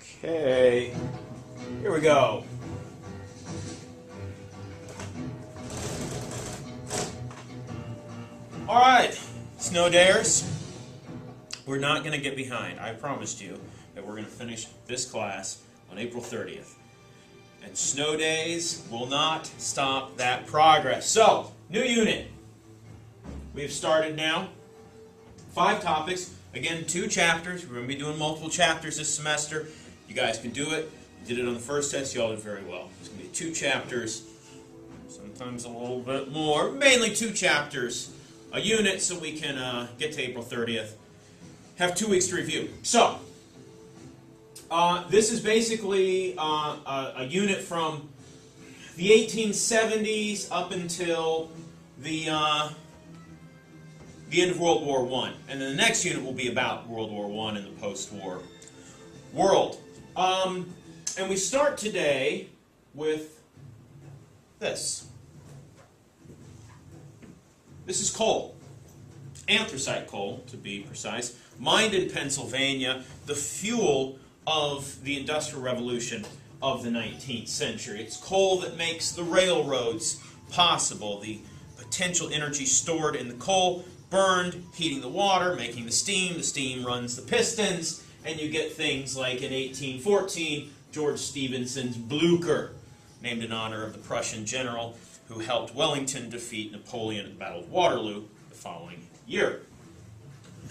Okay, here we go. All right, snow dares. We're not going to get behind. I promised you that we're going to finish this class on April 30th. And snow days will not stop that progress. So, new unit. We have started now. 5 topics. Again, 2 chapters. We're going to be doing multiple chapters this semester. You guys can do it. You did it on the first test. You all did very well. It's going to be 2 chapters. Sometimes a little bit more. Mainly 2 chapters a unit so we can get to April 30th. Have 2 weeks to review. So, this is basically a unit from the 1870s up until the end of World War I. And then the next unit will be about World War I and the post-war world. And we start today with this. This is coal. Anthracite coal, to be precise. Mined in Pennsylvania, the fuel of the Industrial Revolution of the 19th century. It's coal that makes the railroads possible. The potential energy stored in the coal, burned, heating the water, making the steam. The steam runs the pistons, and you get things like in 1814, George Stephenson's Blucher, named in honor of the Prussian general who helped Wellington defeat Napoleon at the Battle of Waterloo the following year.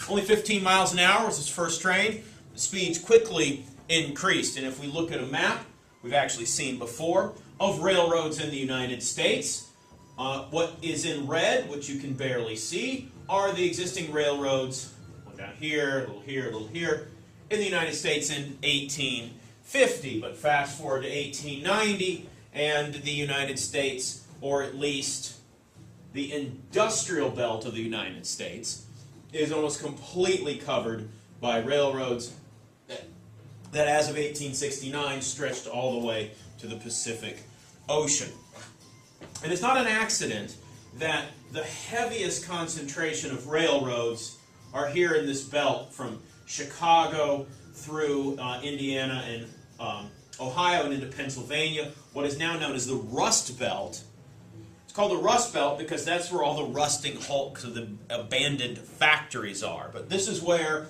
Only 15 miles an hour was his first train. The speeds quickly increased, and if we look at a map we've actually seen before of railroads in the United States, what is in red, which you can barely see, are the existing railroads, one down here, a little here, a little here, in the United States in 1850. But fast forward to 1890, and the United States, or at least the industrial belt of the United States, is almost completely covered by railroads that as of 1869 stretched all the way to the Pacific Ocean. And it's not an accident that the heaviest concentration of railroads are here in this belt from Chicago through Indiana and Ohio and into Pennsylvania, what is now known as the Rust Belt. It's called the Rust Belt because that's where all the rusting hulks of the abandoned factories are. But this is where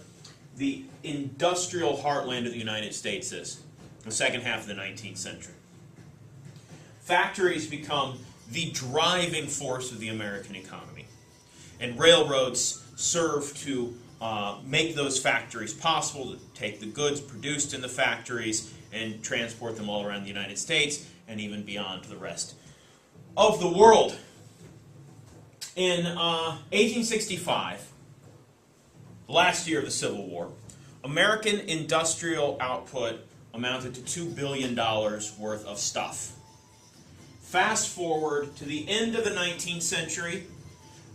the industrial heartland of the United States is, the second half of the 19th century. Factories become the driving force of the American economy. And railroads serve to make those factories possible, to take the goods produced in the factories and transport them all around the United States and even beyond to the rest of the world. In 1865, the last year of the Civil War, American industrial output amounted to $2 billion worth of stuff. Fast forward to the end of the 19th century,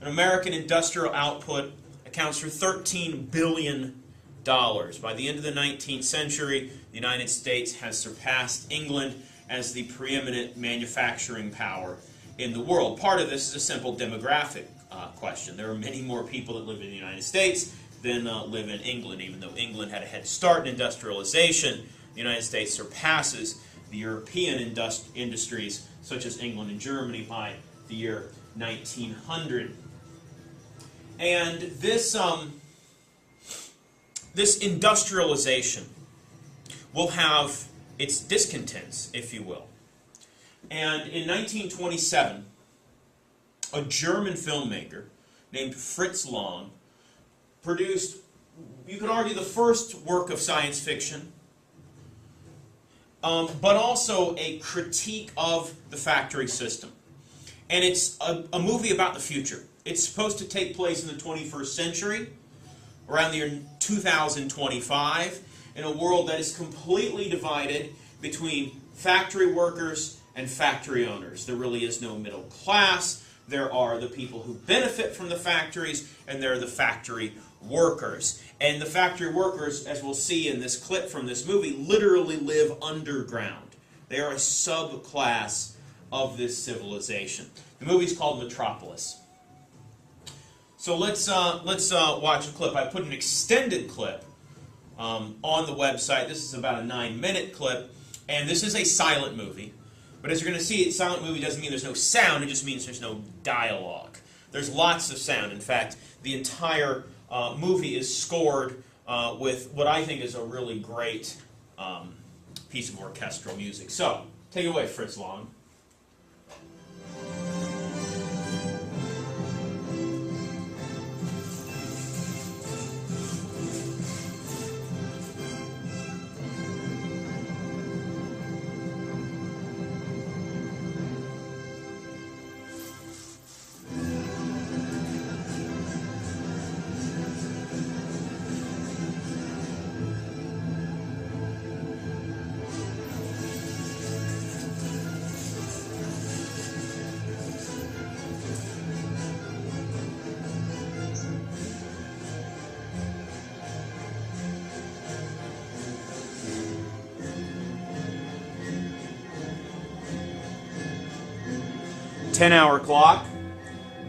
an American industrial output accounts for $13 billion. By the end of the 19th century, the United States has surpassed England as the preeminent manufacturing power in the world. Part of this is a simple demographic question. There are many more people that live in the United States than live in England. Even though England had a head start in industrialization, the United States surpasses the European industries such as England and Germany by the year 1900. And this industrialization will have its discontents, if you will. And in 1927, a German filmmaker named Fritz Lang produced, you could argue, the first work of science fiction, but also a critique of the factory system. And it's a movie about the future. It's supposed to take place in the 21st century, around the year 2025, in a world that is completely divided between factory workers and factory owners. There really is no middle class. There are the people who benefit from the factories, and there are the factory workers. And the factory workers, as we'll see in this clip from this movie, literally live underground. They are a subclass of this civilization. The movie's called Metropolis. So let's watch a clip. I put an extended clip on the website. This is about a 9-minute clip, and this is a silent movie. But as you're going to see, a silent movie doesn't mean there's no sound, it just means there's no dialogue. There's lots of sound. In fact, the entire movie is scored with what I think is a really great piece of orchestral music. So, take it away, Fritz Lang. Ten-hour clock,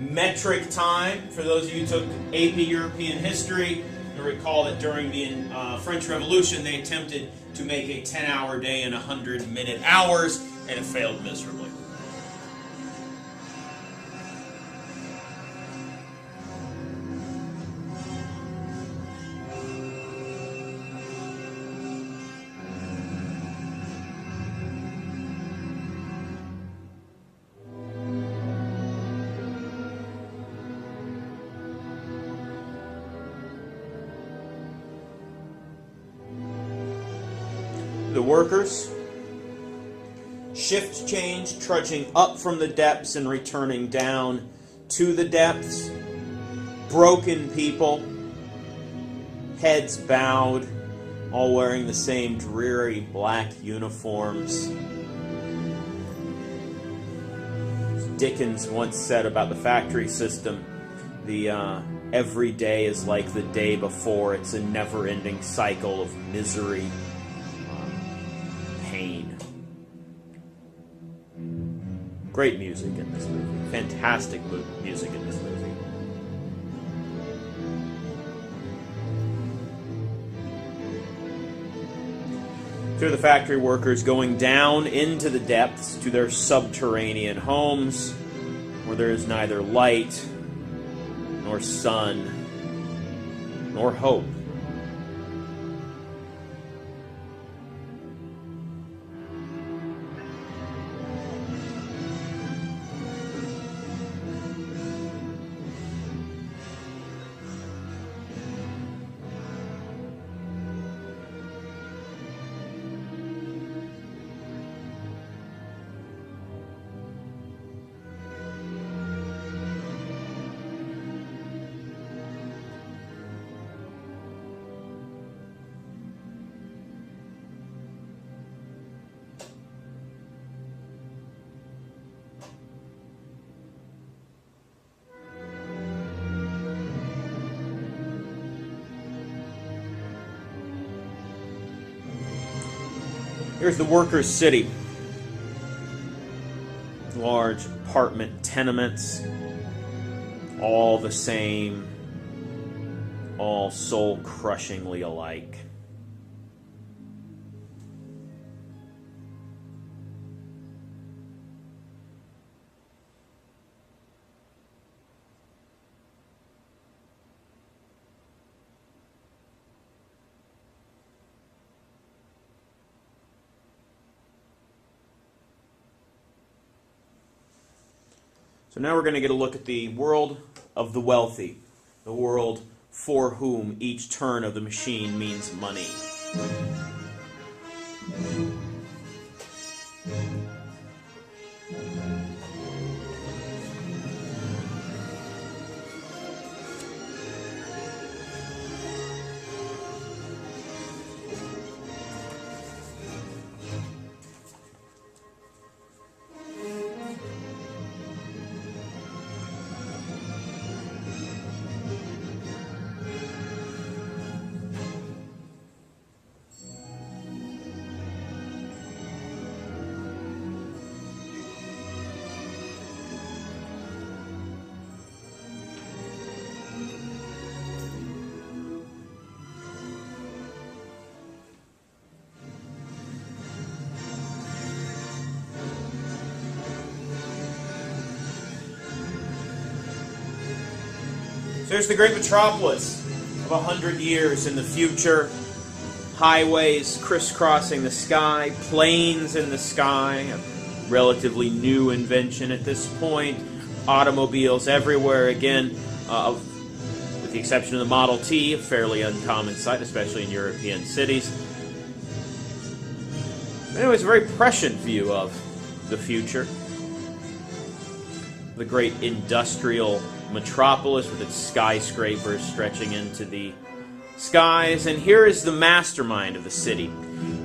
metric time. For those of you who took AP European history, you'll recall that during the French Revolution, they attempted to make a 10-hour day in 100-minute hours, and it failed miserably. The workers, shift change, trudging up from the depths and returning down to the depths. Broken people, heads bowed, all wearing the same dreary black uniforms. Dickens once said about the factory system, every day is like the day before. It's a never-ending cycle of misery. Great music in this movie. Fantastic music in this movie. Here are the factory workers going down into the depths to their subterranean homes, where there is neither light, nor sun, nor hope. Here's the workers' city. Large apartment tenements, all the same, all soul-crushingly alike. So now we're going to get a look at the world of the wealthy, the world for whom each turn of the machine means money. So there's the Great Metropolis of 100 years in the future. Highways crisscrossing the sky, planes in the sky, a relatively new invention at this point. Automobiles everywhere again, with the exception of the Model T, a fairly uncommon sight, especially in European cities. Anyways, a very prescient view of the future. The great industrial metropolis with its skyscrapers stretching into the skies. And here is the mastermind of the city.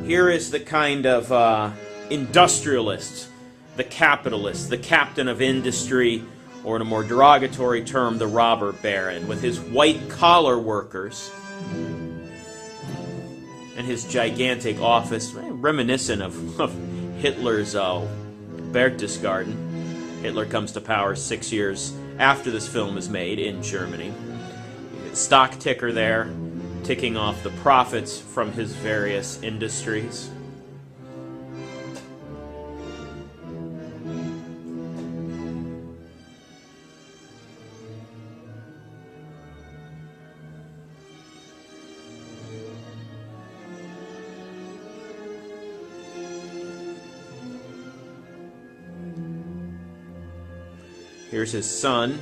Here is the kind of industrialist, the capitalist, the captain of industry, or in a more derogatory term, the robber baron, with his white-collar workers and his gigantic office, reminiscent of Hitler's Berchtesgaden. Hitler comes to power 6 years after this film is made in Germany. Stock ticker there, ticking off the profits from his various industries. Here's his son,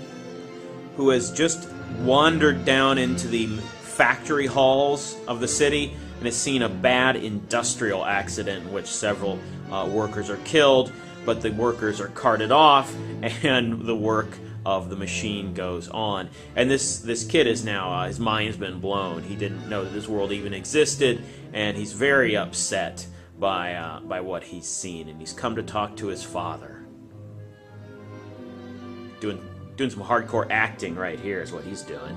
who has just wandered down into the factory halls of the city and has seen a bad industrial accident in which several workers are killed, but the workers are carted off and the work of the machine goes on. And this kid is now, his mind's been blown. He didn't know that this world even existed, and he's very upset by what he's seen, and he's come to talk to his father. Doing some hardcore acting right here is what he's doing.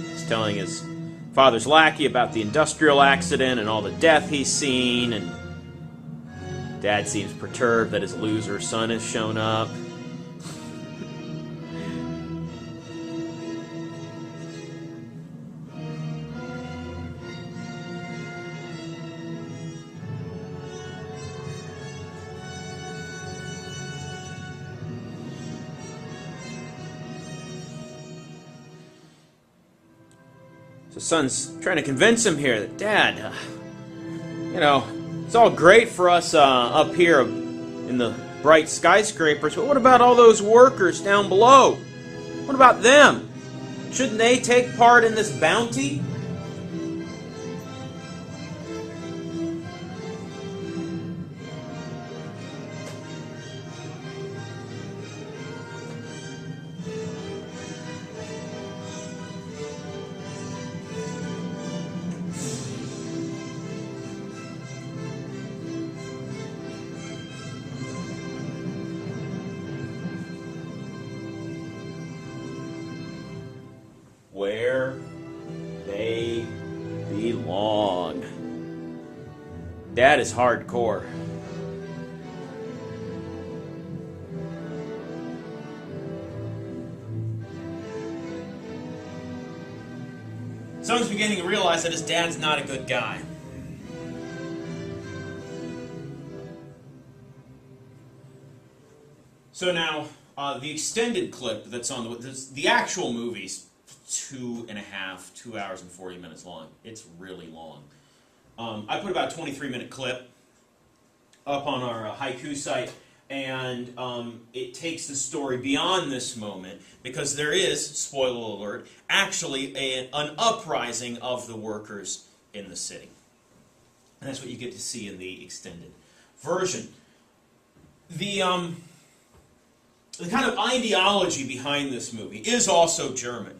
He's telling his father's lackey about the industrial accident and all the death he's seen, and Dad seems perturbed that his loser son has shown up. So son's trying to convince him here that, Dad, it's all great for us up here in the bright skyscrapers, but what about all those workers down below? What about them? Shouldn't they take part in this bounty? Where they belong. Dad is hardcore. Son's beginning to realize that his dad's not a good guy. So now, the extended clip that's on the actual movie's 2 hours and 40 minutes long. It's really long. I put about a 23-minute clip up on our haiku site, and it takes the story beyond this moment, because there is, spoiler alert, actually an uprising of the workers in the city. And that's what you get to see in the extended version. The kind of ideology behind this movie is also German.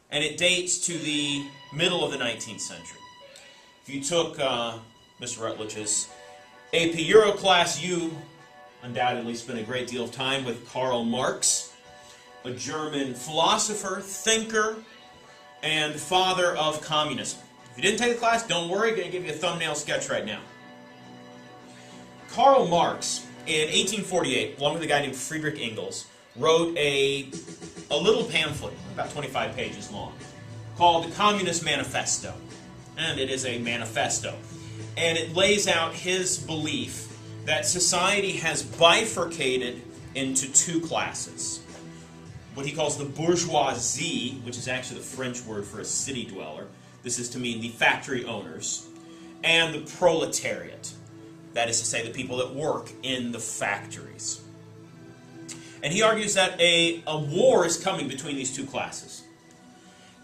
And it dates to the middle of the 19th century. If you took Mr. Rutledge's AP Euroclass, you undoubtedly spent a great deal of time with Karl Marx, a German philosopher, thinker, and father of communism. If you didn't take the class, don't worry, I'm going to give you a thumbnail sketch right now. Karl Marx, in 1848, along with a guy named Friedrich Engels, wrote a little pamphlet, about 25 pages long, called the Communist Manifesto. And it is a manifesto. And it lays out his belief that society has bifurcated into two classes. What he calls the bourgeoisie, which is actually the French word for a city dweller. This is to mean the factory owners. And the proletariat. That is to say, the people that work in the factories. And he argues that a war is coming between these two classes.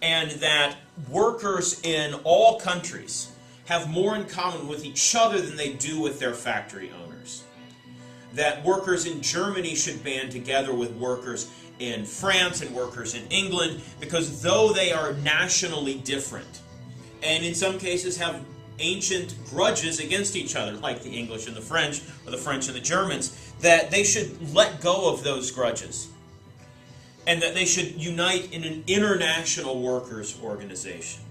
And that workers in all countries have more in common with each other than they do with their factory owners. That workers in Germany should band together with workers in France and workers in England, because though they are nationally different, and in some cases have ancient grudges against each other, like the English and the French, or the French and the Germans, that they should let go of those grudges. And that they should unite in an international workers' organization.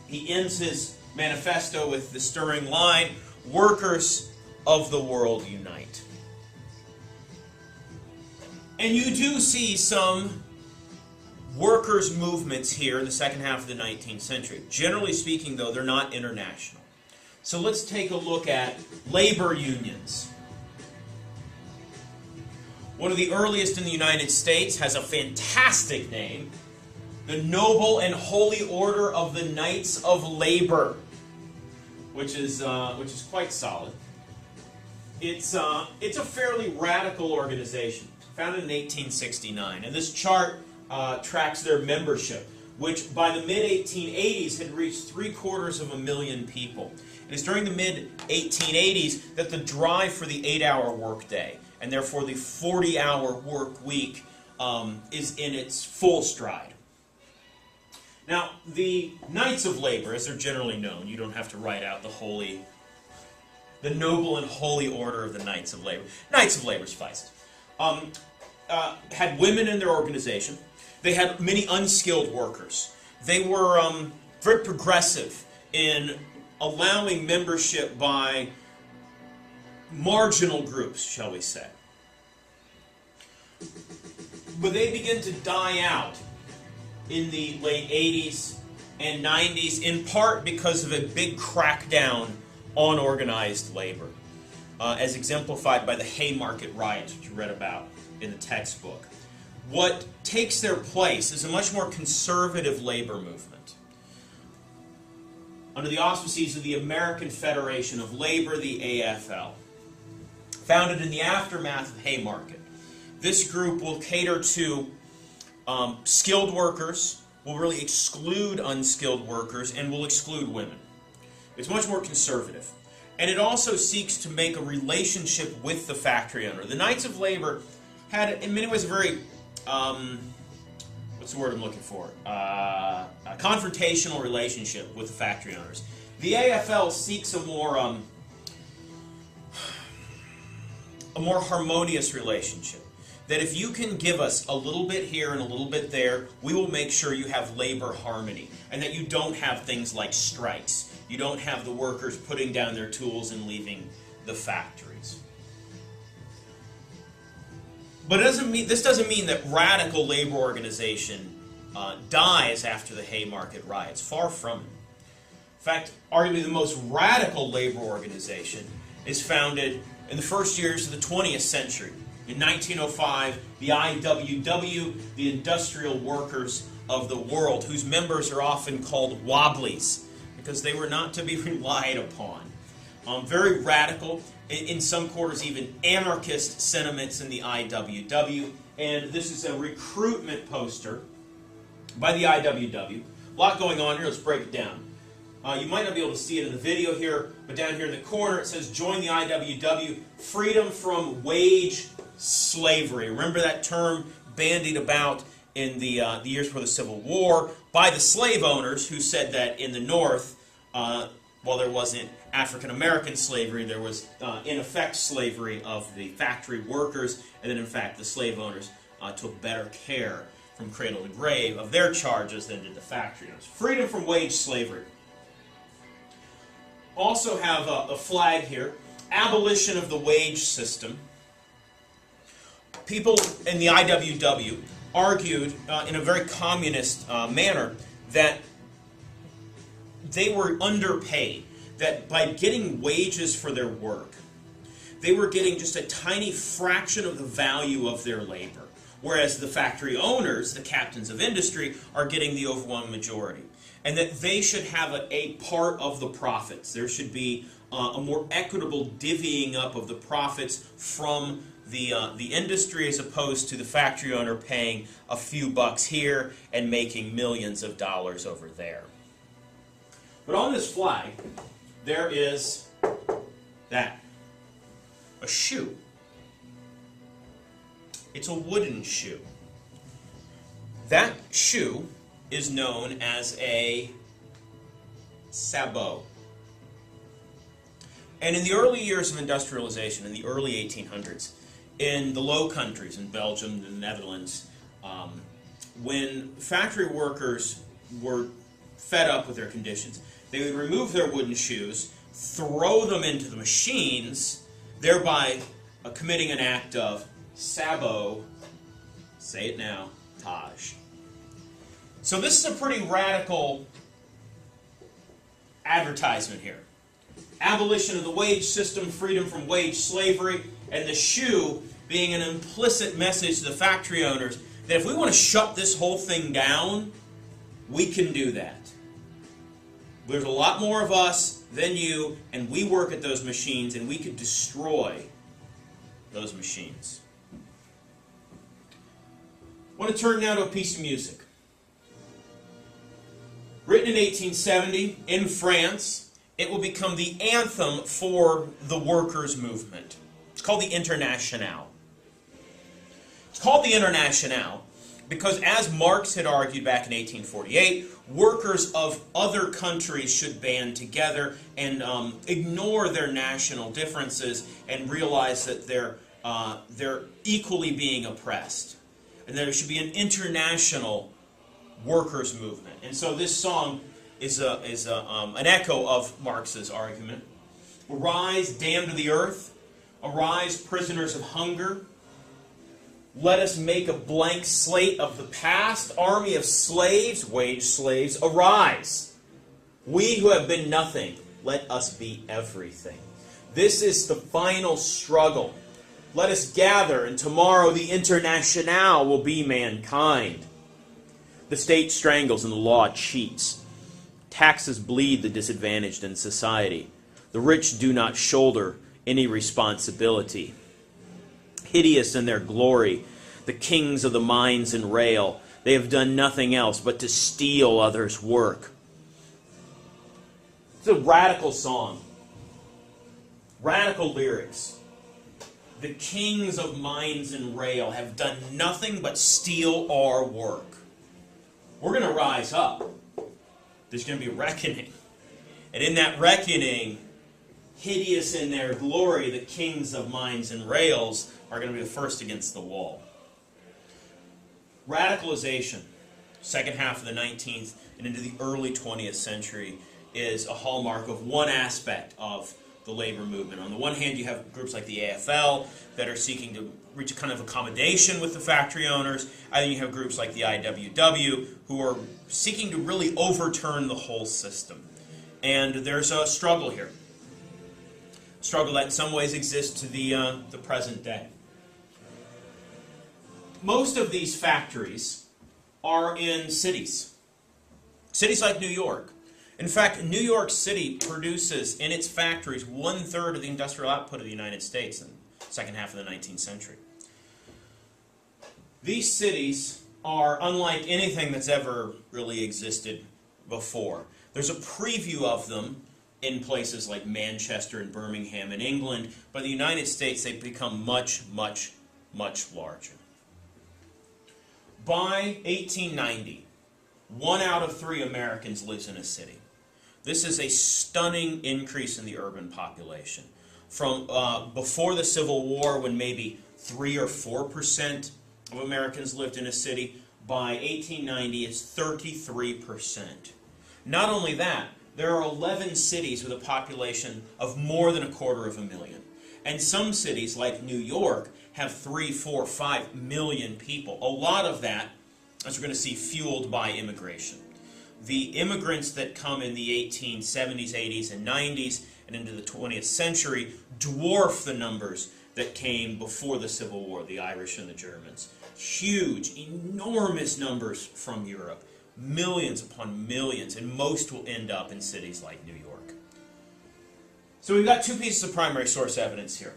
He ends his manifesto with the stirring line, "Workers of the world unite." And you do see some workers' movements here in the second half of the 19th century. Generally speaking, though, they're not international. So let's take a look at labor unions. One of the earliest in the United States has a fantastic name, the Noble and Holy Order of the Knights of Labor, which is quite solid. It's a fairly radical organization, founded in 1869, and this chart tracks their membership, which by the mid-1880s had reached 750,000 people. And it's during the mid-1880s that the drive for the 8-hour workday, and therefore the 40-hour work week, is in its full stride. Now, the Knights of Labor, as they're generally known, you don't have to write out the Noble and Holy Order of the Knights of Labor. Knights of Labor suffices. Had women in their organization. They had many unskilled workers. They were very progressive in allowing membership by marginal groups, shall we say. But they begin to die out in the late 80s and 90s, in part because of a big crackdown on organized labor, as exemplified by the Haymarket riots, which you read about in the textbook. What takes their place is a much more conservative labor movement. Under the auspices of the American Federation of Labor, the AFL, founded in the aftermath of Haymarket. This group will cater to skilled workers, will really exclude unskilled workers, and will exclude women. It's much more conservative. And it also seeks to make a relationship with the factory owner. The Knights of Labor had, in many ways, a very, what's the word I'm looking for? A confrontational relationship with the factory owners. The AFL seeks a more harmonious relationship. That if you can give us a little bit here and a little bit there, we will make sure you have labor harmony. And that you don't have things like strikes. You don't have the workers putting down their tools and leaving the factories. But this doesn't mean that radical labor organization dies after the Haymarket riots. Far from it. In fact, arguably the most radical labor organization is founded in the first years of the 20th century. In 1905, the IWW, the Industrial Workers of the World, whose members are often called wobblies, because they were not to be relied upon. Very radical, in some quarters even anarchist sentiments in the IWW, and this is a recruitment poster by the IWW. A lot going on here, let's break it down. You might not be able to see it in the video here, but down here in the corner it says, join the IWW, freedom from wage slavery. Remember that term bandied about in the years before the Civil War by the slave owners who said that in the North, while there wasn't African-American slavery, there was in effect slavery of the factory workers, and then in fact the slave owners took better care from cradle to grave of their charges than did the factory owners. Freedom from wage slavery. Also have a flag here, abolition of the wage system. People in the IWW argued in a very communist manner that they were underpaid, that by getting wages for their work, they were getting just a tiny fraction of the value of their labor, whereas the factory owners, the captains of industry, are getting the overwhelming majority. And that they should have a part of the profits. There should be a more equitable divvying up of the profits from the industry, as opposed to the factory owner paying a few bucks here and making millions of dollars over there. But on this flag, there is that. A shoe. It's a wooden shoe. That shoe is known as a sabot. And in the early years of industrialization, in the early 1800s, in the Low Countries, in Belgium, the Netherlands, when factory workers were fed up with their conditions, they would remove their wooden shoes, throw them into the machines, thereby committing an act of sabot, say it now, Taj. So this is a pretty radical advertisement here. Abolition of the wage system, freedom from wage slavery, and the shoe being an implicit message to the factory owners that if we want to shut this whole thing down, we can do that. There's a lot more of us than you, and we work at those machines, and we could destroy those machines. I want to turn now to a piece of music. Written in 1870 in France, it will become the anthem for the workers' movement. It's called the Internationale. It's called the Internationale because, as Marx had argued back in 1848, workers of other countries should band together and ignore their national differences and realize that they're equally being oppressed. And there should be an international workers' movement. And so this song is an echo of Marx's argument. Arise, damned to the earth. Arise, prisoners of hunger. Let us make a blank slate of the past. Army of slaves, wage slaves, arise. We who have been nothing, let us be everything. This is the final struggle. Let us gather, and tomorrow the Internationale will be mankind. The state strangles and the law cheats. Taxes bleed the disadvantaged in society. The rich do not shoulder any responsibility. Hideous in their glory, the kings of the mines and rail, they have done nothing else but to steal others' work. It's a radical song. Radical lyrics. The kings of mines and rail have done nothing but steal our work. We're going to rise up. There's going to be a reckoning. And in that reckoning, hideous in their glory, the kings of mines and rails are going to be the first against the wall. Radicalization, second half of the 19th and into the early 20th century, is a hallmark of one aspect of the labor movement. On the one hand, you have groups like the AFL that are seeking to reach a kind of accommodation with the factory owners. And then you have groups like the IWW who are seeking to really overturn the whole system. And there's a struggle here. A struggle that in some ways exists to the present day. Most of these factories are in cities. Cities like New York. In fact, New York City produces in its factories 1/3 of the industrial output of the United States in the second half of the 19th century. These cities are unlike anything that's ever really existed before. There's a preview of them in places like Manchester and Birmingham in England, but in the United States they've become much, much, much larger. By 1890, 1 out of 3 Americans lives in a city. This is a stunning increase in the urban population. From before the Civil War, when maybe 3 or 4% of Americans lived in a city, by 1890 it's 33%. Not only that, there are 11 cities with a population of more than 250,000. And some cities, like New York, have 3, 4, 5 million people. A lot of that, as we're going to see, fueled by immigration. The immigrants that come in the 1870s, 80s, and 90s, and into the 20th century, dwarf the numbers that came before the Civil War, the Irish and the Germans. Huge, enormous numbers from Europe. Millions upon millions, and most will end up in cities like New York. So we've got two pieces of primary source evidence here.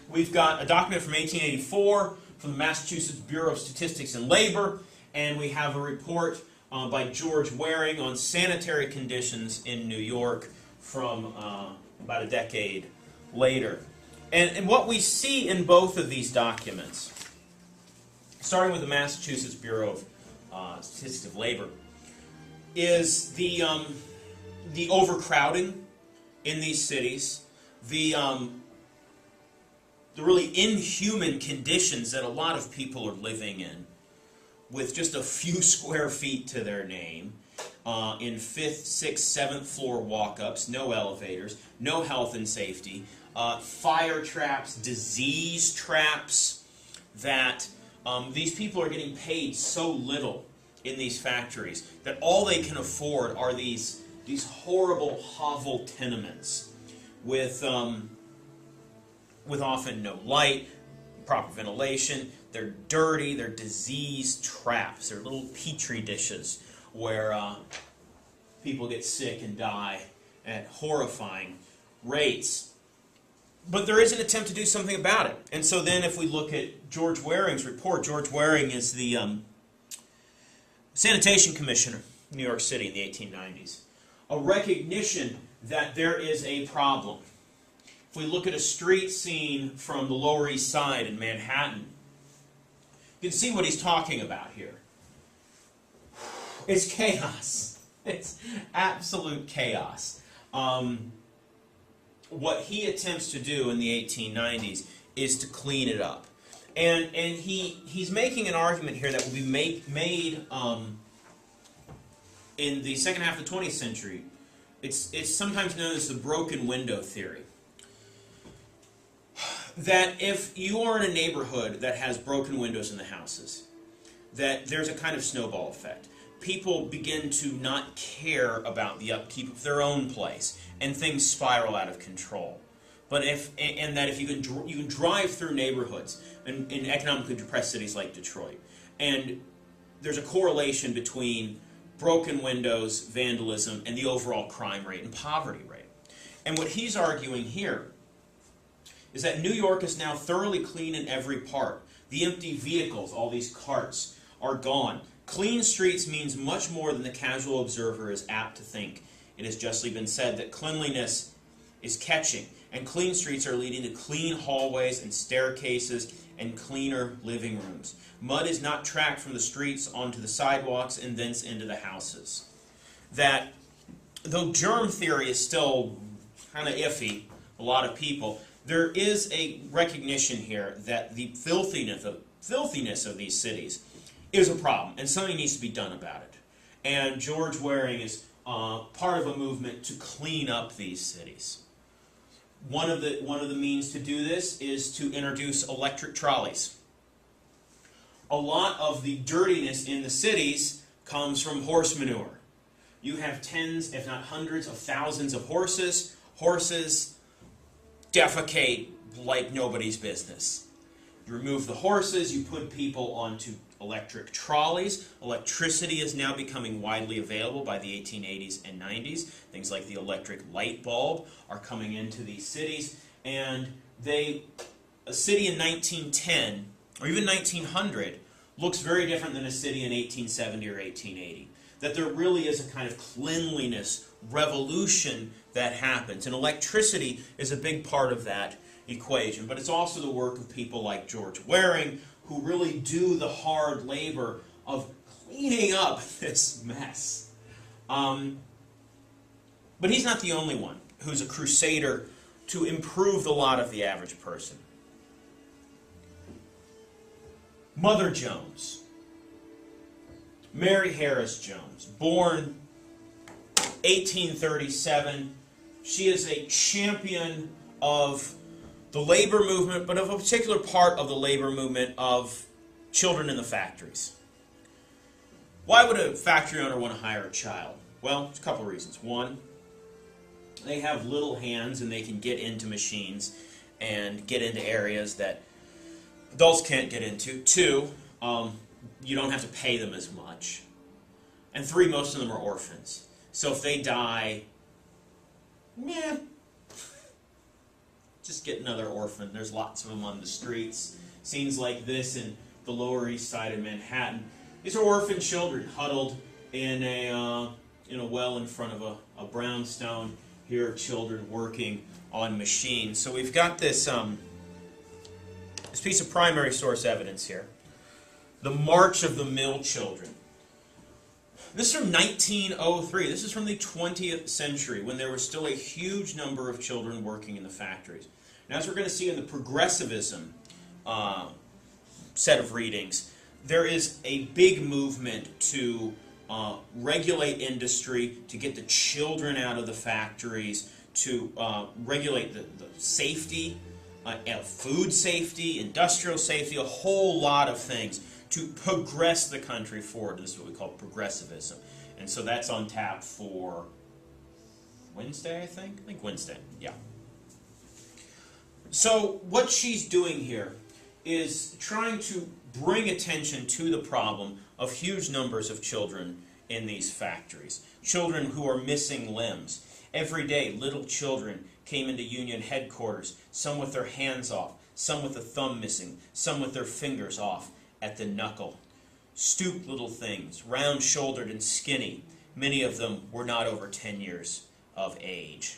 We've got a document from 1884 from the Massachusetts Bureau of Statistics and Labor, and we have a report by George Waring on sanitary conditions in New York from about a decade later. And what we see in both of these documents, starting with the Massachusetts Bureau of Statistics of Labor, is the overcrowding in these cities, the really inhuman conditions that a lot of people are living in, with just a few square feet to their name, in 5th, 6th, 7th floor walk-ups, no elevators, no health and safety, fire traps, disease traps, that these people are getting paid so little in these factories that all they can afford are these horrible hovel tenements with often no light, proper ventilation. They're dirty, they're disease traps, they're little petri dishes where people get sick and die at horrifying rates. But there is an attempt to do something about it. And so then if we look at George Waring's report, George Waring is the sanitation commissioner in New York City in the 1890s. A recognition that there is a problem. If we look at a street scene from the Lower East Side in Manhattan, you can see what he's talking about here. It's chaos. It's absolute chaos. What he attempts to do in the 1890s is to clean it up. And he's making an argument here that will be made in the second half of the 20th century. It's sometimes known as the broken window theory. That if you are in a neighborhood that has broken windows in the houses, that there's a kind of snowball effect. People begin to not care about the upkeep of their own place, and things spiral out of control. But if you can drive through neighborhoods in economically depressed cities like Detroit, and there's a correlation between broken windows, vandalism, and the overall crime rate and poverty rate. And what he's arguing here is that New York is now thoroughly clean in every part. The empty vehicles, all these carts, are gone. Clean streets means much more than the casual observer is apt to think. It has justly been said that cleanliness is catching, and clean streets are leading to clean hallways and staircases and cleaner living rooms. Mud is not tracked from the streets onto the sidewalks and thence into the houses. That, though germ theory is still kind of iffy, a lot of people, there is a recognition here that the filthiness of these cities is a problem, and something needs to be done about it. And George Waring is part of a movement to clean up these cities. One of the means to do this is to introduce electric trolleys. A lot of the dirtiness in the cities comes from horse manure. You have tens, if not hundreds of thousands of horses. Horses defecate like nobody's business. You remove the horses, you put people onto electric trolleys. Electricity is now becoming widely available by the 1880s and 90s. Things like the electric light bulb are coming into these cities. And a city in 1910, or even 1900, looks very different than a city in 1870 or 1880. That there really is a kind of cleanliness revolution that happens. And electricity is a big part of that equation. But it's also the work of people like George Waring, who really do the hard labor of cleaning up this mess. But he's not the only one who's a crusader to improve the lot of the average person. Mother Jones, Mary Harris Jones, born 1837. She is a champion of the labor movement, but of a particular part of the labor movement of children in the factories. Why would a factory owner want to hire a child? Well, there's a couple of reasons. One, they have little hands and they can get into machines and get into areas that adults can't get into. Two, you don't have to pay them as much. And three, most of them are orphans. So if they die, just get another orphan. There's lots of them on the streets. Scenes like this in the Lower East Side of Manhattan. These are orphan children huddled in a well in front of a brownstone. Here are children working on machines. So we've got this piece of primary source evidence here. The March of the Mill Children. This is from 1903. This is from the 20th century, when there was still a huge number of children working in the factories. And as we're going to see in the progressivism set of readings, there is a big movement to regulate industry, to get the children out of the factories, to regulate the safety, food safety, industrial safety, a whole lot of things to progress the country forward. This is what we call progressivism. And so that's on tap for Wednesday, I think? I think Wednesday, yeah. So what she's doing here is trying to bring attention to the problem of huge numbers of children in these factories. Children who are missing limbs. Every day, little children came into union headquarters, some with their hands off, some with a thumb missing, some with their fingers off at the knuckle. Stooped little things, round-shouldered and skinny. Many of them were not over 10 years of age.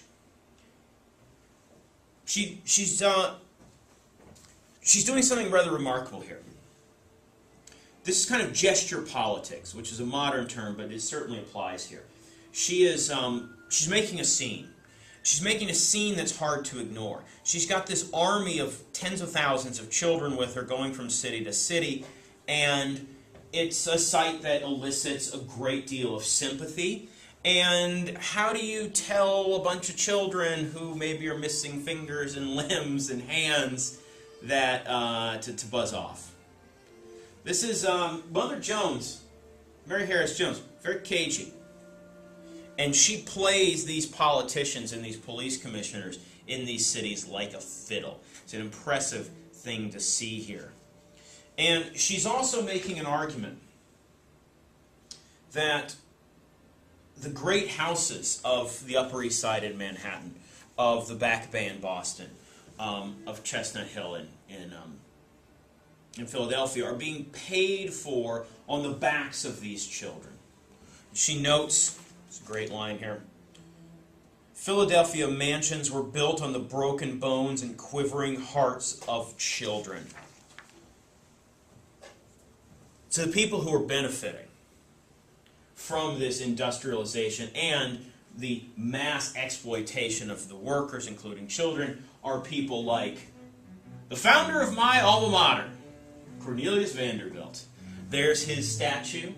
She's doing something rather remarkable here. This is kind of gesture politics, which is a modern term, but it certainly applies here. She's making a scene. She's making a scene that's hard to ignore. She's got this army of tens of thousands of children with her going from city to city, and it's a sight that elicits a great deal of sympathy. And how do you tell a bunch of children who maybe are missing fingers and limbs and hands that to buzz off? This is Mother Jones, Mary Harris Jones, very cagey. And she plays these politicians and these police commissioners in these cities like a fiddle. It's an impressive thing to see here. And she's also making an argument that the great houses of the Upper East Side in Manhattan, of the Back Bay in Boston, of Chestnut Hill in Philadelphia, are being paid for on the backs of these children. She notes, it's a great line here, Philadelphia mansions were built on the broken bones and quivering hearts of children. To the people who are benefiting from this industrialization and the mass exploitation of the workers, including children, are people like the founder of my alma mater, Cornelius Vanderbilt. There's his statue,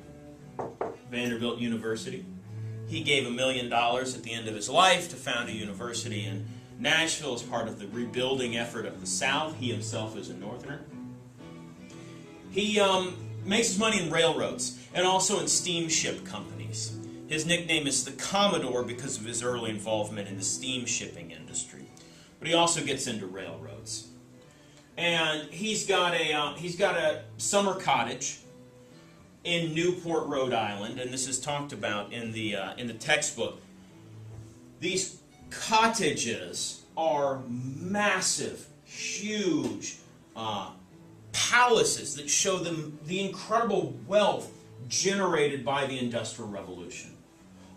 Vanderbilt University. He gave $1 million at the end of his life to found a university in Nashville as part of the rebuilding effort of the South. He himself is a Northerner. He makes his money in railroads and also in steamship companies. His nickname is the Commodore because of his early involvement in the steamshipping industry. But he also gets into railroads. And he's got a summer cottage in Newport, Rhode Island, and this is talked about in the textbook. These cottages are massive, huge palaces that show them the incredible wealth generated by the Industrial Revolution.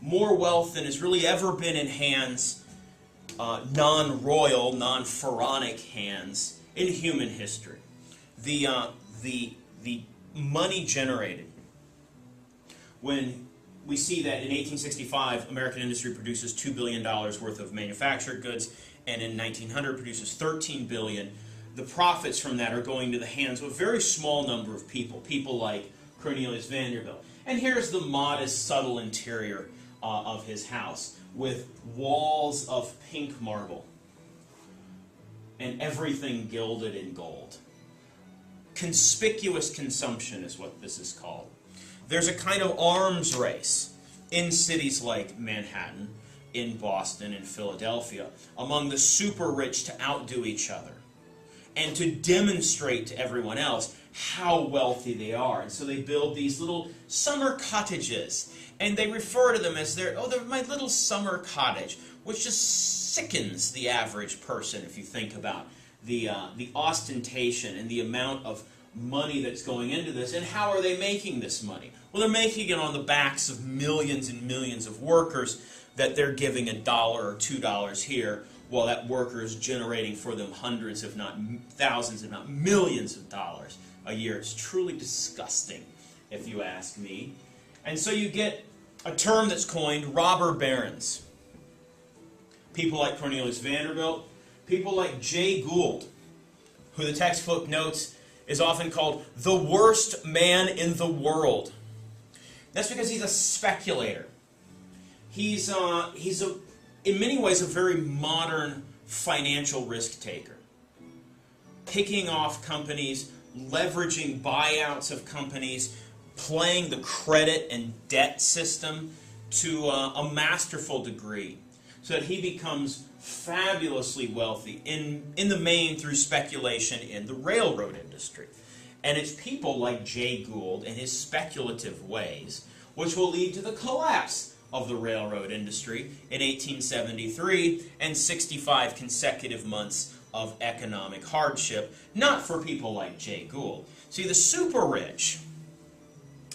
More wealth than has really ever been in hands, non-royal, non-pharaonic hands in human history. The money generated when we see that in 1865 American industry produces $2 billion worth of manufactured goods, and in 1900 produces $13 billion. The profits from that are going to the hands of a very small number of people, people like Cornelius Vanderbilt. And here's the modest, subtle interior of his house with walls of pink marble. and everything gilded in gold. Conspicuous consumption is what this is called. There's a kind of arms race in cities like Manhattan, in Boston, in Philadelphia, among the super rich to outdo each other and to demonstrate to everyone else how wealthy they are. And so they build these little summer cottages, and they refer to them as they're my little summer cottage, which just sickens the average person if you think about the ostentation and the amount of money that's going into this. And how are they making this money? Well, they're making it on the backs of millions and millions of workers that they're giving $1 or $2 here, while that worker is generating for them hundreds, if not thousands, if not millions of dollars a year. It's truly disgusting, if you ask me. And so you get a term that's coined, robber barons. People like Cornelius Vanderbilt, people like Gould, who the textbook notes is often called the worst man in the world. That's because he's a speculator. He's in many ways a very modern financial risk taker. Picking off companies, leveraging buyouts of companies, playing the credit and debt system to a masterful degree, so that he becomes fabulously wealthy, in the main through speculation in the railroad industry. And it's people like Gould and his speculative ways which will lead to the collapse of the railroad industry in 1873 and 65 consecutive months of economic hardship, not for people like Gould. See, the super rich,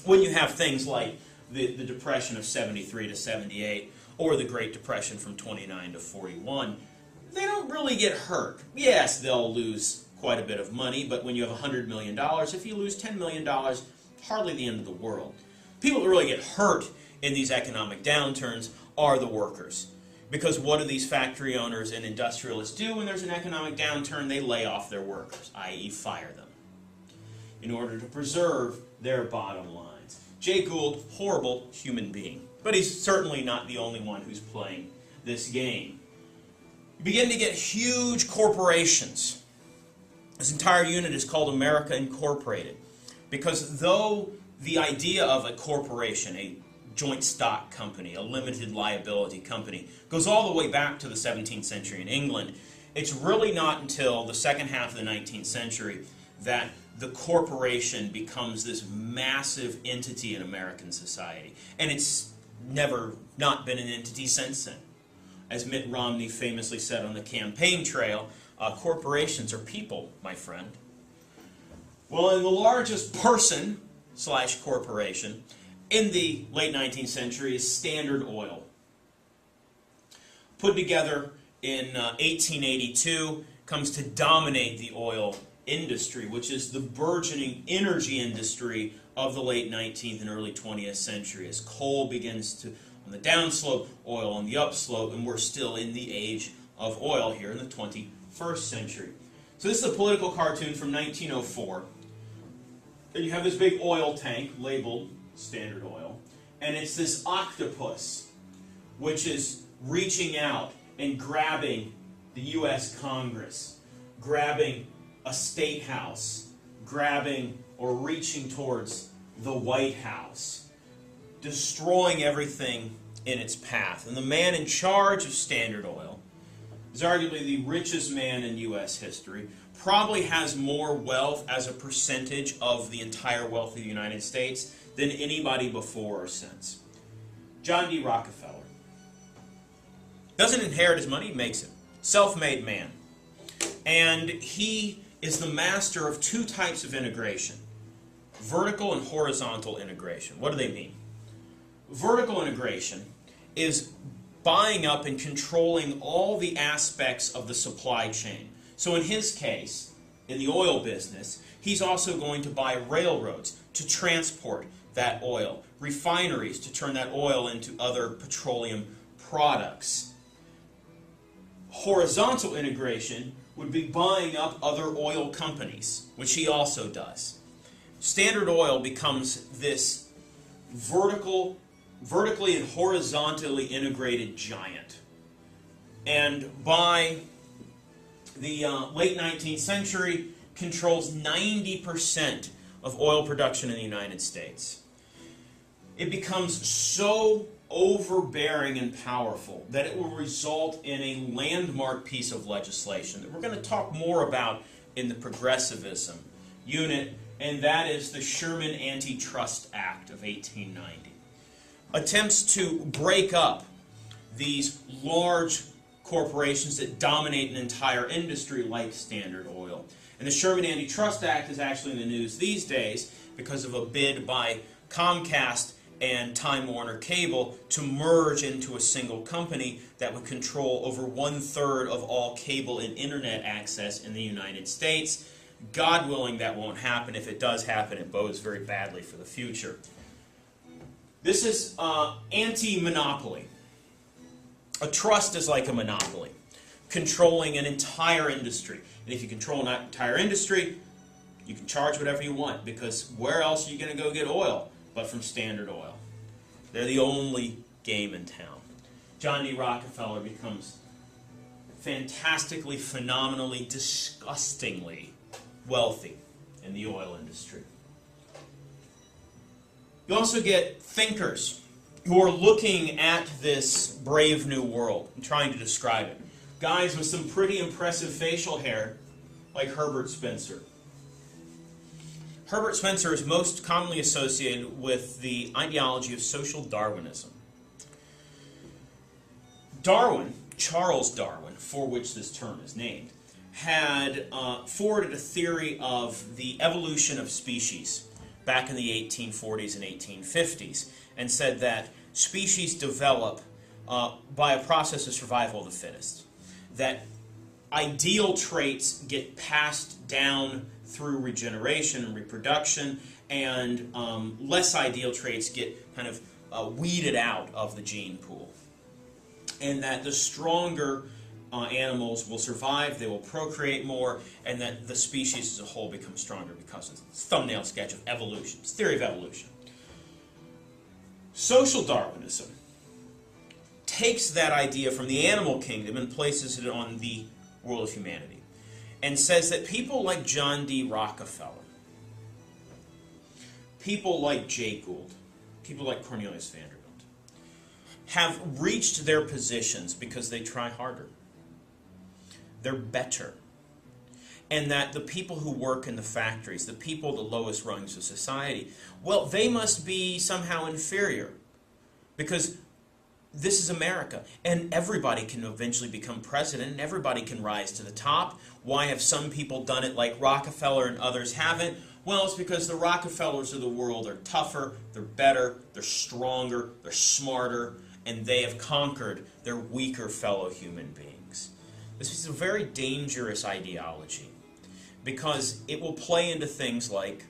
when you have things like the Depression of 73 to 78, or the Great Depression from 29 to 41, they don't really get hurt. Yes, they'll lose quite a bit of money, but when you have $100 million, if you lose $10 million, hardly the end of the world. People that really get hurt in these economic downturns are the workers. Because what do these factory owners and industrialists do when there's an economic downturn? They lay off their workers, i.e. fire them, in order to preserve their bottom lines. Gould, horrible human being. But he's certainly not the only one who's playing this game. You begin to get huge corporations. This entire unit is called America Incorporated. Because though the idea of a corporation, a joint stock company, a limited liability company, goes all the way back to the 17th century in England, it's really not until the second half of the 19th century that the corporation becomes this massive entity in American society. And it's never not been an entity since then. As Mitt Romney famously said on the campaign trail, corporations are people, my friend. Well, and the largest person/corporation in the late 19th century is Standard Oil. Put together in 1882, comes to dominate the oil industry, which is the burgeoning energy industry of the late 19th and early 20th century, as coal begins to on the downslope, oil on the upslope, and we're still in the age of oil here in the 21st century. So this is a political cartoon from 1904. And you have this big oil tank labeled Standard Oil, and it's this octopus which is reaching out and grabbing the U.S. Congress, grabbing a state house, grabbing or reaching towards the White House, destroying everything in its path. And the man in charge of Standard Oil is arguably the richest man in U.S. history, probably has more wealth as a percentage of the entire wealth of the United States than anybody before or since. John D. Rockefeller. Doesn't inherit his money, he makes it. Self-made man. And he is the master of two types of integration. Vertical and horizontal integration. What do they mean? Vertical integration is buying up and controlling all the aspects of the supply chain. So in his case, in the oil business, he's also going to buy railroads to transport that oil, refineries to turn that oil into other petroleum products. Horizontal integration would be buying up other oil companies, which he also does. Standard Oil becomes this vertically and horizontally integrated giant. And by the late 19th century controls 90% of oil production in the United States. It becomes so overbearing and powerful that it will result in a landmark piece of legislation that we're going to talk more about in the progressivism unit, and that is the Sherman Antitrust Act of 1890. Attempts to break up these large corporations that dominate an entire industry like Standard Oil. And the Sherman Antitrust Act is actually in the news these days because of a bid by Comcast and Time Warner Cable to merge into a single company that would control over 1/3 of all cable and internet access in the United States. God willing, that won't happen. If it does happen, it bodes very badly for the future. This is anti-monopoly. A trust is like a monopoly, controlling an entire industry. And if you control an entire industry, you can charge whatever you want, because where else are you going to go get oil but from Standard Oil? They're the only game in town. John D. Rockefeller becomes fantastically, phenomenally, disgustingly wealthy in the oil industry. You also get thinkers who are looking at this brave new world and trying to describe it. Guys with some pretty impressive facial hair, like Herbert Spencer. Herbert Spencer is most commonly associated with the ideology of social Darwinism. Darwin, Charles Darwin, for which this term is named, had forwarded a theory of the evolution of species back in the 1840s and 1850s, and said that species develop by a process of survival of the fittest. That ideal traits get passed down through regeneration and reproduction, and less ideal traits get kind of weeded out of the gene pool. And that the stronger animals will survive, they will procreate more, and that the species as a whole becomes stronger because of this thumbnail sketch of evolution. It's theory of evolution. Social Darwinism takes that idea from the animal kingdom and places it on the world of humanity, and says that people like John D. Rockefeller, people like Jay Gould, people like Cornelius Vanderbilt, have reached their positions because they try harder. They're better. And that the people who work in the factories, the people at the lowest rungs of society, well, they must be somehow inferior. Because this is America, and everybody can eventually become president, and everybody can rise to the top. Why have some people done it like Rockefeller and others haven't? Well, it's because the Rockefellers of the world are tougher, they're better, they're stronger, they're smarter, and they have conquered their weaker fellow human beings. This is a very dangerous ideology, because it will play into things like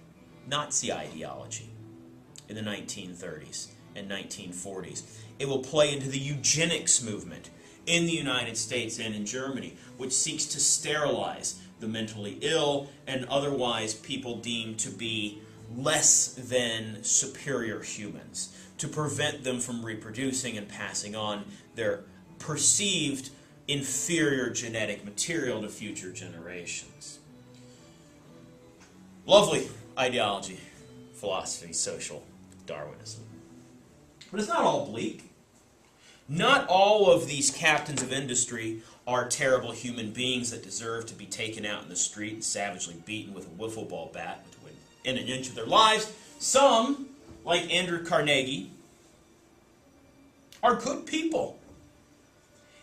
Nazi ideology in the 1930s and 1940s. It will play into the eugenics movement in the United States and in Germany, which seeks to sterilize the mentally ill and otherwise people deemed to be less than superior humans, to prevent them from reproducing and passing on their perceived inferior genetic material to future generations. Lovely ideology, philosophy, social Darwinism. But it's not all bleak. Not all of these captains of industry are terrible human beings that deserve to be taken out in the street and savagely beaten with a wiffle ball bat within an inch of their lives. Some, like Andrew Carnegie, are good people.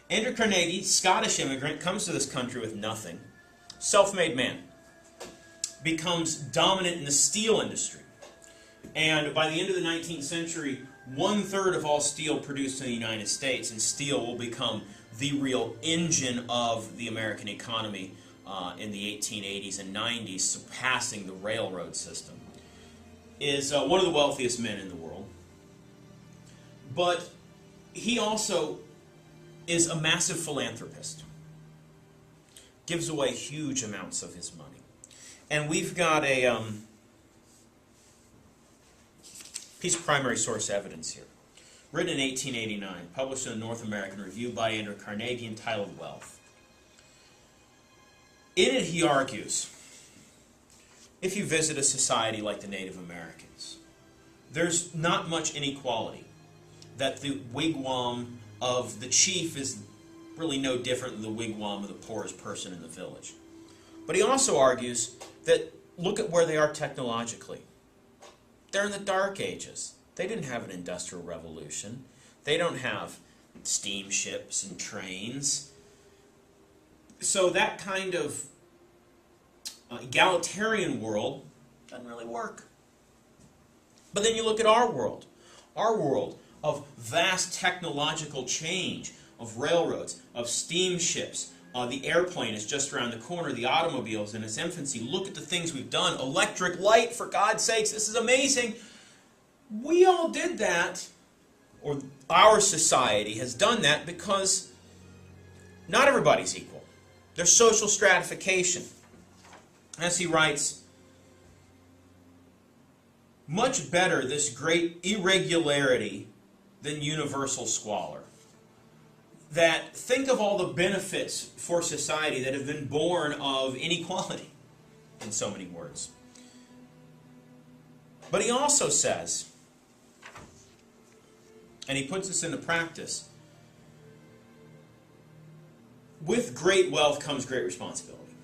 Andrew Carnegie, Scottish immigrant, comes to this country with nothing. Self-made man. Becomes dominant in the steel industry. And by the end of the 19th century, 1/3 of all steel produced in the United States, and steel will become the real engine of the American economy in the 1880s and 90s, surpassing the railroad system, is one of the wealthiest men in the world. But he also is a massive philanthropist. Gives away huge amounts of his money. And we've got a piece of primary source evidence here. Written in 1889, published in the North American Review by Andrew Carnegie, entitled Wealth. In it, he argues, if you visit a society like the Native Americans, there's not much inequality. That the wigwam of the chief is really no different than the wigwam of the poorest person in the village. But he also argues that look at where they are technologically. They're in the Dark Ages. They didn't have an industrial revolution. They don't have steamships and trains. So that kind of egalitarian world doesn't really work. But then you look at our world of vast technological change, of railroads, of steamships. The airplane is just around the corner, the automobile is in its infancy. Look at the things we've done. Electric light, for God's sakes, this is amazing. We all did that, or our society has done that, because not everybody's equal. There's social stratification. As he writes, much better this great irregularity than universal squalor. That think of all the benefits for society that have been born of inequality, in so many words. But he also says, and he puts this into practice, with great wealth comes great responsibility.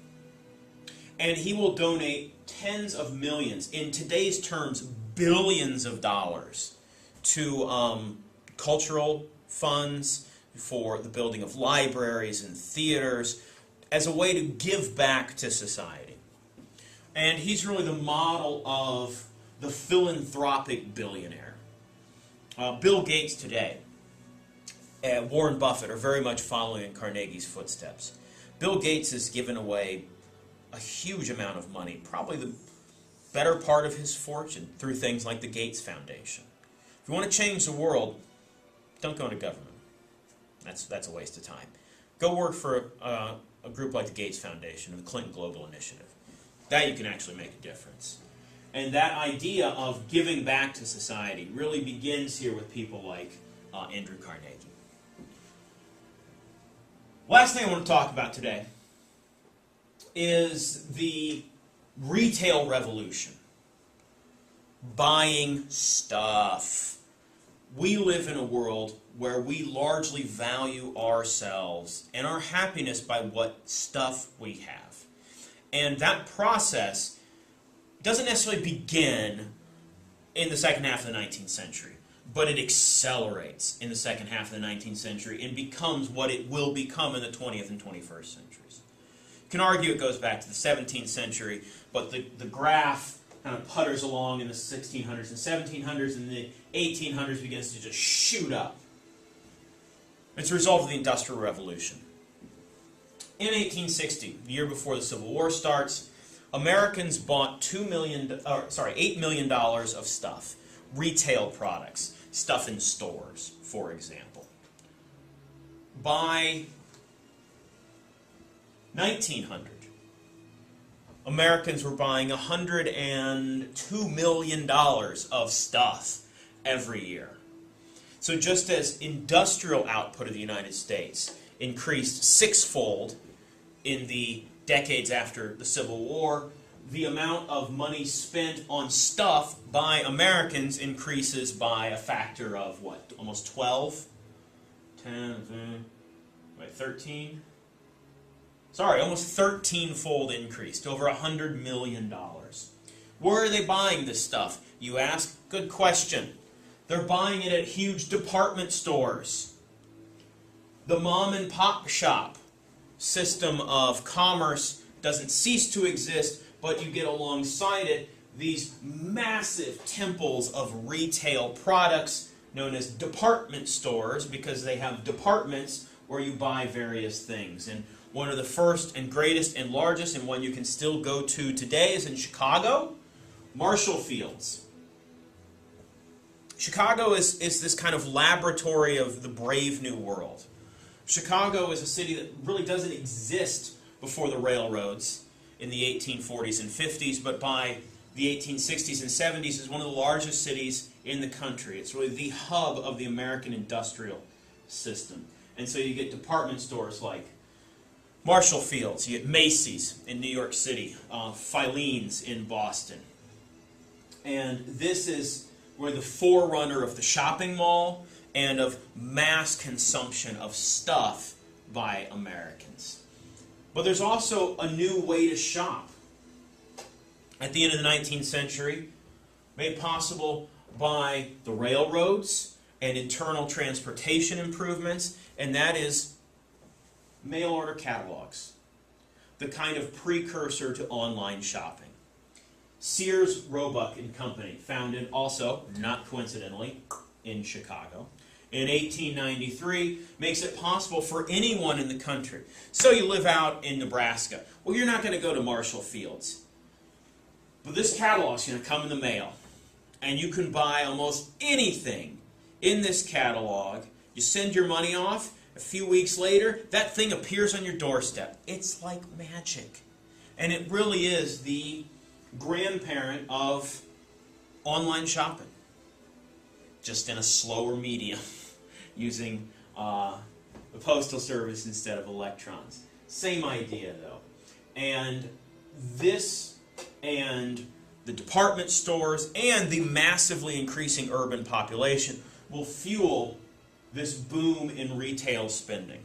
And he will donate tens of millions, in today's terms, billions of dollars, to cultural funds, for the building of libraries and theaters, as a way to give back to society. And he's really the model of the philanthropic billionaire. Bill Gates today, Warren Buffett are very much following in Carnegie's footsteps. Bill Gates has given away a huge amount of money, probably the better part of his fortune, through things like the Gates Foundation. If you want to change the world, don't go into government. That's a waste of time. Go work for a group like the Gates Foundation or the Clinton Global Initiative. That you can actually make a difference. And that idea of giving back to society really begins here with people like Andrew Carnegie. Last thing I want to talk about today is the retail revolution. Buying stuff. We live in a world where we largely value ourselves and our happiness by what stuff we have. And that process doesn't necessarily begin in the second half of the 19th century, but it accelerates in the second half of the 19th century and becomes what it will become in the 20th and 21st centuries. You can argue it goes back to the 17th century, but the graph kind of putters along in the 1600s and 1700s, and the 1800s begins to just shoot up. It's a result of the Industrial Revolution. In 1860, the year before the Civil War starts, Americans bought $8 million of stuff, retail products, stuff in stores, for example. By 1900, Americans were buying $102 million of stuff every year. So just as industrial output of the United States increased sixfold in the decades after the Civil War, the amount of money spent on stuff by Americans increases by a factor of what? Almost 12? 10, 13? Sorry, almost 13-fold increase to over $100 million. Where are they buying this stuff, you ask? Good question. They're buying it at huge department stores. The mom-and-pop shop system of commerce doesn't cease to exist, but you get alongside it these massive temples of retail products known as department stores, because they have departments where you buy various things. And one of the first and greatest and largest, and one you can still go to today, is in Chicago, Marshall Field's. Chicago is this kind of laboratory of the brave new world. Chicago is a city that really doesn't exist before the railroads in the 1840s and 50s, but by the 1860s and 70s is one of the largest cities in the country. It's really the hub of the American industrial system. And so you get department stores like Marshall Fields, you get Macy's in New York City, Filene's in Boston. And this is where the forerunner of the shopping mall and of mass consumption of stuff by Americans. But there's also a new way to shop. At the end of the 19th century, made possible by the railroads and internal transportation improvements, and that is mail order catalogs, the kind of precursor to online shopping. Sears, Roebuck and Company, founded also, not coincidentally, in Chicago, in 1893, makes it possible for anyone in the country. So you live out in Nebraska. Well, you're not going to go to Marshall Fields. But this catalog's going to come in the mail, and you can buy almost anything in this catalog. You send your money off, a few weeks later, that thing appears on your doorstep. It's like magic. And it really is the grandparent of online shopping, just in a slower medium, using the postal service instead of electrons. Same idea, though. And this and the department stores and the massively increasing urban population will fuel this boom in retail spending.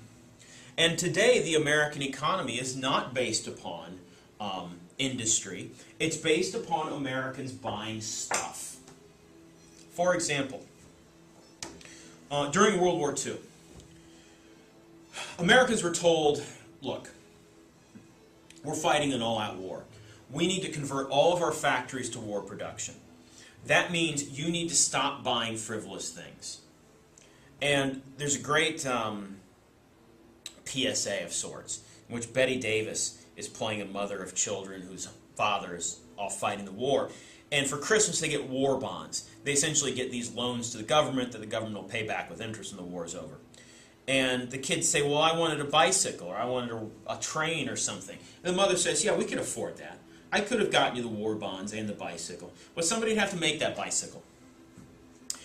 And today, the American economy is not based upon industry. It's based upon Americans buying stuff. For example, during World War II, Americans were told, look, we're fighting an all-out war. We need to convert all of our factories to war production. That means you need to stop buying frivolous things. And there's a great PSA of sorts, in which Betty Davis is playing a mother of children whose father is off fighting the war. And for Christmas, they get war bonds. They essentially get these loans to the government that the government will pay back with interest when the war is over. And the kids say, well, I wanted a bicycle, or I wanted a train or something. And the mother says, yeah, we could afford that. I could have gotten you the war bonds and the bicycle, but somebody'd have to make that bicycle.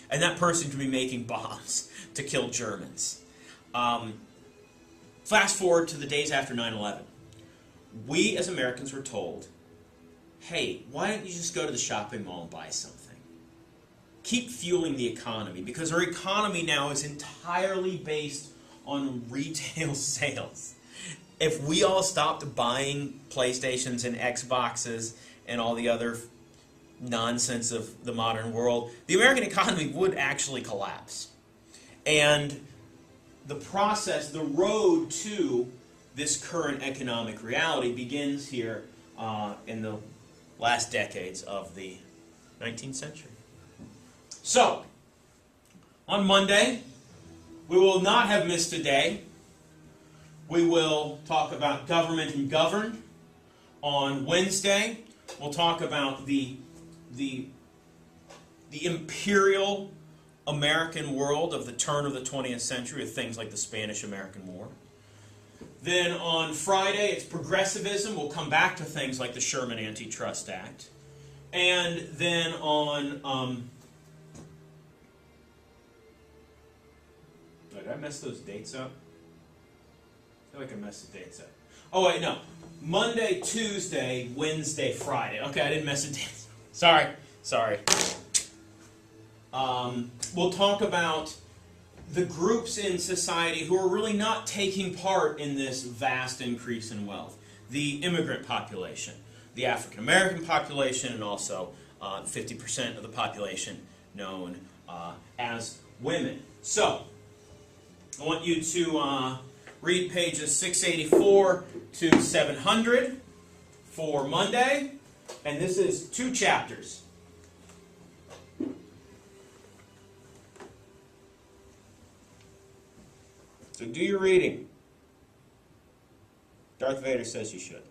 And that person could be making bombs to kill Germans. Fast forward to the days after 9/11. We as Americans were told, hey, why don't you just go to the shopping mall and buy something? Keep fueling the economy, because our economy now is entirely based on retail sales. If we all stopped buying PlayStations and Xboxes and all the other nonsense of the modern world, the American economy would actually collapse. And the process, the road to this current economic reality begins here in the last decades of the 19th century. So, on Monday, we will not have missed a day. We will talk about government and govern. On Wednesday, we'll talk about the imperial American world of the turn of the 20th century, with things like the Spanish-American War. Then on Friday, it's progressivism. We'll come back to things like the Sherman Antitrust Act. And then on... did I mess those dates up? I feel like I messed the dates up. Oh, wait, no. Monday, Tuesday, Wednesday, Friday. Okay, I didn't mess the dates. Sorry. We'll talk about the groups in society who are really not taking part in this vast increase in wealth. The immigrant population, the African American population, and also 50% of the population known as women. So, I want you to read pages 684 to 700 for Monday, and this is 2 chapters. So do your reading. Darth Vader says you should.